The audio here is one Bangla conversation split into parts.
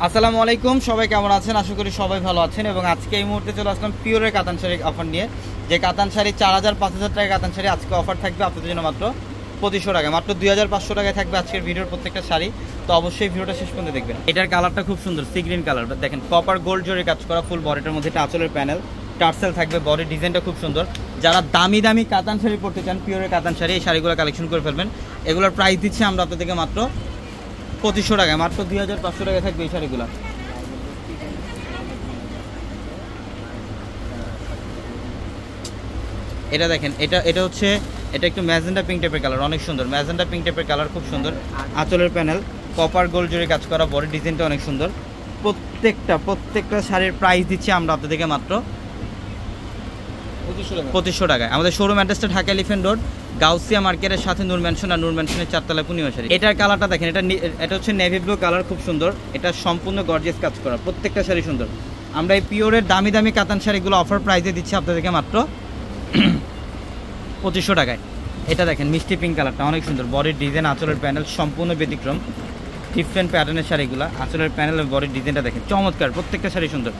আসসালামু আলাইকুম, সবাই কেমন আছেন? আশা করি সবাই ভালো আছেন। এবং আজকে এই মুহূর্তে চলে আসলাম পিওরের কাতান শাড়ি অফার নিয়ে। যে কাতান শাড়ি 4000-5000 টাকা কাতান শাড়ি আজকে অফার থাকবে আপনাদের জন্য মাত্র 2500 টাকা, মাত্র 2500 টাকায় থাকবে আজকের ভিডিওর প্রত্যেকটা শাড়ি। তো অবশ্যই ভিডিওটা শেষ পর্যন্ত দেখবেন। এটার কালারটা খুব সুন্দর, সি গ্রিন কালার। দেখেন কপার গোল্ড জরি কাজ করা ফুল বডিটার মধ্যে এটা আঁচলের প্যানেল, টার্সেল থাকবে, বডির ডিজাইনটা খুব সুন্দর। যারা দামি দামি কাতান শাড়ি পরতে চান, পিওরের কাতান শাড়ি, এই শাড়িগুলো কালেকশন করে ফেলবেন। এগুলোর প্রাইস দিচ্ছি আমরা আপনাদেরকে মাত্র 2500 টাকায়, মাত্র 2500 টাকায় থাকবে এই শাড়িগুলো। এটা দেখেন, এটা হচ্ছে এটা একটু ম্যাজেন্ডা পিঙ্ক টাইপের কালার, অনেক সুন্দর ম্যাজেন্ডা পিঙ্ক টাইপের কালার, খুব সুন্দর। আঁচলের প্যানেল কপার গোল্ড জরি কাজ করা, বডি ডিজাইনটা অনেক সুন্দর। প্রত্যেকটা শাড়ির প্রাইস দিচ্ছি আমরা আপনাদেরকে মাত্র 2500 টাকায়। আমাদের শোরুম অ্যাড্রেসটা ঢাকা এলিফ্যান্ট রোড, গাউসিয়া মার্কেটের সাথে নূর ম্যানশন, আর নূর ম্যানশনের 4 তলায় পূর্ণিমা শাড়ি। এটার কালারটা দেখেন, এটা হচ্ছে নেভি ব্লু কালার, খুব সুন্দর। এটা সম্পূর্ণ গর্জিয়াস কাজ করা, প্রত্যেকটা শাড়ি সুন্দর। আমরা এই পিওরের দামি দামি কাতান শাড়িগুলো অফার প্রাইসে দিচ্ছি আপনাদেরকে মাত্র 2500 টাকায়। এটা দেখেন মিষ্টি পিঙ্ক কালারটা অনেক সুন্দর, বডির ডিজাইন, আঁচলের প্যানেল সম্পূর্ণ ব্যতিক্রম, ডিফারেন্ট প্যাটার্নের শাড়িগুলো। আঁচলের প্যানেল এবং বডির ডিজাইনটা দেখেন চমৎকার, প্রত্যেকটা শাড়ি সুন্দর।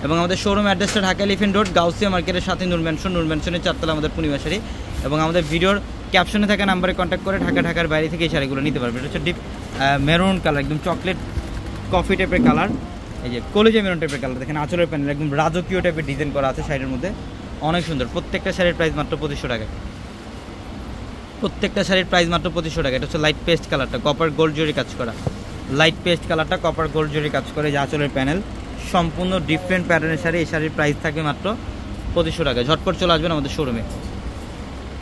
এবং আমাদের শোরুম অ্যাড্রেসটা ঢাকা এলিফ্যান্ট রোড, গাউসিয়া মার্কেটের সাথে নূর ম্যানশনের 4 তলা আমাদের পূর্ণিমা শাড়ি। এবং আমাদের ভিডিওর ক্যাপশনে থাকা নাম্বারে কন্ট্যাক্ট করে ঢাকার বাইরে থেকে এই শাড়িগুলো নিতে পারবে। এটা হচ্ছে ডিপ মেরুন কালার, একদম চকলেট কফি টাইপের কালার, এই যে কলেজে মেরুন টাইপের কালার। দেখেন আঁচলের প্যানেল একদম রাজকীয় টাইপের ডিজাইন করা আছে শাড়ির মধ্যে, অনেক সুন্দর। প্রত্যেকটা শাড়ির প্রাইস মাত্র 2500 টাকা, প্রত্যেকটা শাড়ির প্রাইস মাত্র 2500 টাকা। এটা হচ্ছে লাইট পেস্ট কালারটা, কপার গোল্ড জরি কাজ করা, লাইট পেস্ট কালারটা কপার গোল্ড জরি কাজ করে, যে আঁচলের প্যানেল সম্পূর্ণ ডিফারেন্ট প্যাটার্নের শাড়ি। এই শাড়ির প্রাইস থাকবে মাত্র 2500 টাকা। ঝটপট চলে আসবেন আমাদের শোরুমে।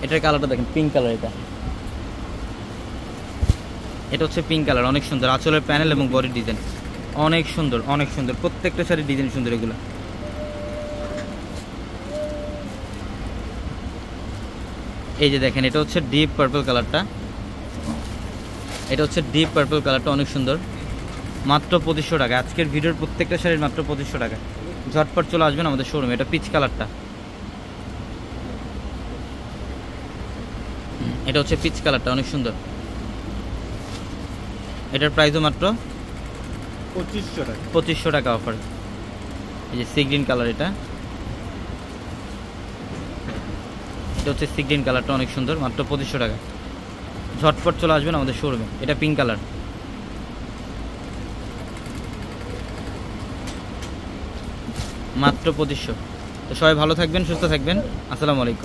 এটার কালারটা দেখেন পিঙ্ক কালার, এটা হচ্ছে পিঙ্ক কালার, অনেক সুন্দর। আঁচলের প্যানেল এবং বডির ডিজাইন অনেক সুন্দর, অনেক সুন্দর। প্রত্যেকটা শাড়ির ডিজাইন সুন্দর এগুলো। এই যে দেখেন, এটা হচ্ছে ডিপ পার্পল কালারটা, এটা হচ্ছে ডিপ পার্পল কালারটা অনেক সুন্দর, মাত্র 2500 টাকা। আজকের ভিডিওর প্রত্যেকটা শাড়ির মাত্র 2500 টাকা। ঝটপট চলে আসবেন আমাদের শোরুমে। এটা পিচ কালারটা, এটা হচ্ছে পিচ কালারটা অনেক সুন্দর। এটার প্রাইসও মাত্র 2500 টাকা অফার। এই যে সি গ্রিন কালার, এটা হচ্ছে সি গ্রিন কালারটা অনেক সুন্দর, মাত্র 2500 টাকা। ঝটপট চলে আসবেন আমাদের শোরুমে। এটা পিঙ্ক কালার, মাত্র 2500। তো সবাই ভালো থাকবেন, সুস্থ থাকবেন। আসসালামু আলাইকুম।